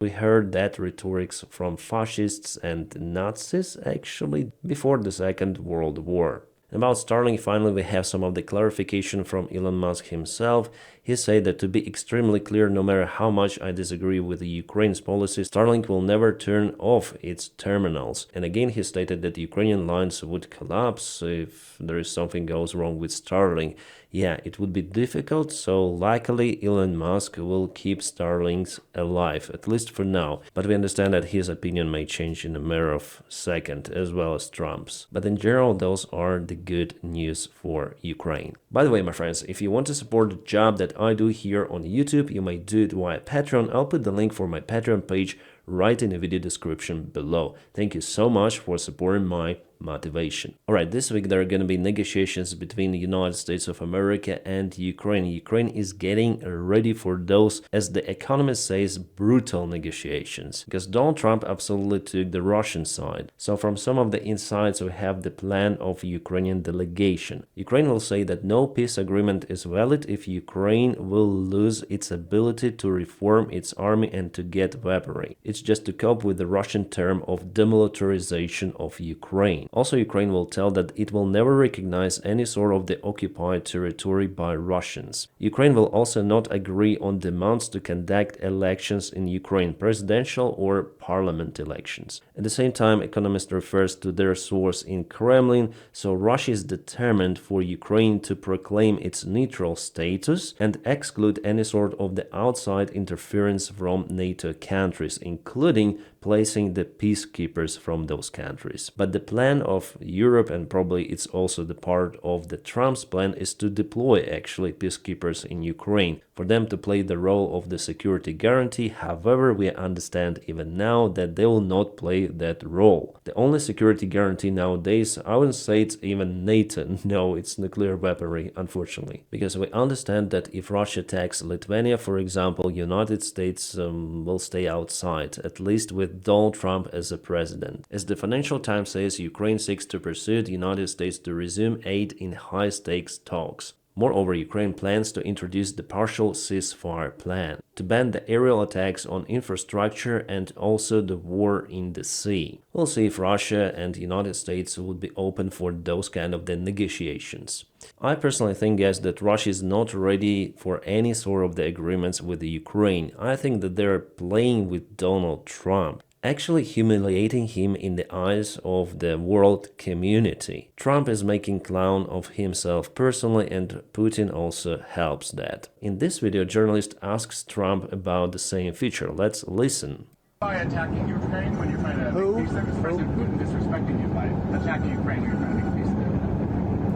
We heard that rhetorics from fascists and Nazis actually before the Second World War. About Starlink, finally, we have some of the clarification from Elon Musk himself. He said that to be extremely clear, no matter how much I disagree with the Ukraine's policy, Starlink will never turn off its terminals. And again, he stated that the Ukrainian lines would collapse if there is something goes wrong with Starlink. Yeah, it would be difficult, so luckily Elon Musk will keep Starlinks alive, at least for now. But we understand that his opinion may change in a matter of seconds, as well as Trump's. But in general, those are the good news for Ukraine. By the way, my friends, if you want to support the job that I do here on YouTube, you may do it via Patreon. I'll put the link for my Patreon page right in the video description below. Thank you so much for supporting my motivation. Alright, this week there are going to be negotiations between the United States of America and Ukraine. Ukraine is getting ready for those, as the Economist says, brutal negotiations, because Donald Trump absolutely took the Russian side. So from some of the insights, we have the plan of Ukrainian delegation. Ukraine will say that no peace agreement is valid if Ukraine will lose its ability to reform its army and to get weaponry. It's just to cope with the Russian term of demilitarization of Ukraine. Also, Ukraine will tell that it will never recognize any sort of the occupied territory by Russians. Ukraine will also not agree on demands to conduct elections in Ukraine, presidential or parliament elections. At the same time, Economist refers to their source in Kremlin, so Russia is determined for Ukraine to proclaim its neutral status and exclude any sort of the outside interference from NATO countries, including placing the peacekeepers from those countries. But the plan of Europe, and probably it's also the part of the Trump's plan, is to deploy actually peacekeepers in Ukraine for them to play the role of the security guarantee. However, we understand even now that they will not play that role. The only security guarantee nowadays, I wouldn't say it's even NATO, no, it's nuclear weaponry, unfortunately. Because we understand that if Russia attacks Lithuania, for example, United States will stay outside, at least with Donald Trump as a president. As the Financial Times says, Ukraine seeks to persuade the United States to resume aid in high-stakes talks. Moreover, Ukraine plans to introduce the partial ceasefire plan to ban the aerial attacks on infrastructure and also the war in the sea. We'll see if Russia and the United States would be open for those kind of the negotiations. I personally think, guys, that Russia is not ready for any sort of the agreements with the Ukraine. I think that they're playing with Donald Trump, actually humiliating him in the eyes of the world community. Trump is making clown of himself personally, and Putin also helps that. In this video, journalist asks Trump about the same feature. Let's listen. By attacking Ukraine when you're trying to make peace there? Is President Putin disrespecting you by attacking Ukraine when you're trying to make peace there?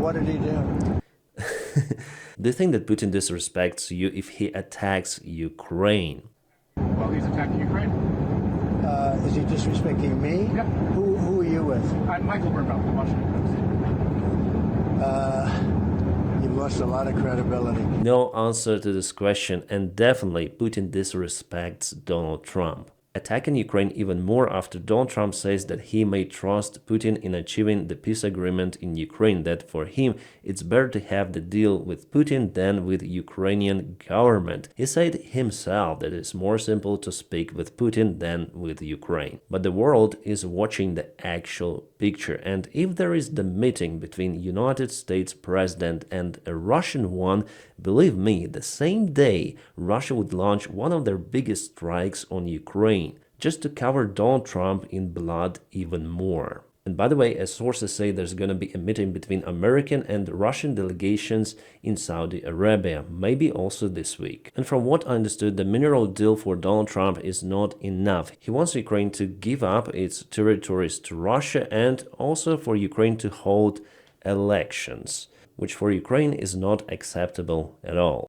What did he do? Do you think that Putin disrespects you if he attacks Ukraine? Well, he's attacking Ukraine. Is he disrespecting me? Yep. Who are you with? I'm Michael Burnbaum, the Washington Post. You've lost a lot of credibility. No answer to this question, and definitely Putin disrespects Donald Trump. Attacking Ukraine even more after Donald Trump says that he may trust Putin in achieving the peace agreement in Ukraine, that for him it's better to have the deal with Putin than with Ukrainian government. He said himself that it's more simple to speak with Putin than with Ukraine. But the world is watching the actual picture, and if there is the meeting between United States president and a Russian one, believe me, the same day Russia would launch one of their biggest strikes on Ukraine, just to cover Donald Trump in blood even more. And by the way, as sources say, there's going to be a meeting between American and Russian delegations in Saudi Arabia, maybe also this week. And from what I understood, the mineral deal for Donald Trump is not enough. He wants Ukraine to give up its territories to Russia and also for Ukraine to hold elections, which for Ukraine is not acceptable at all.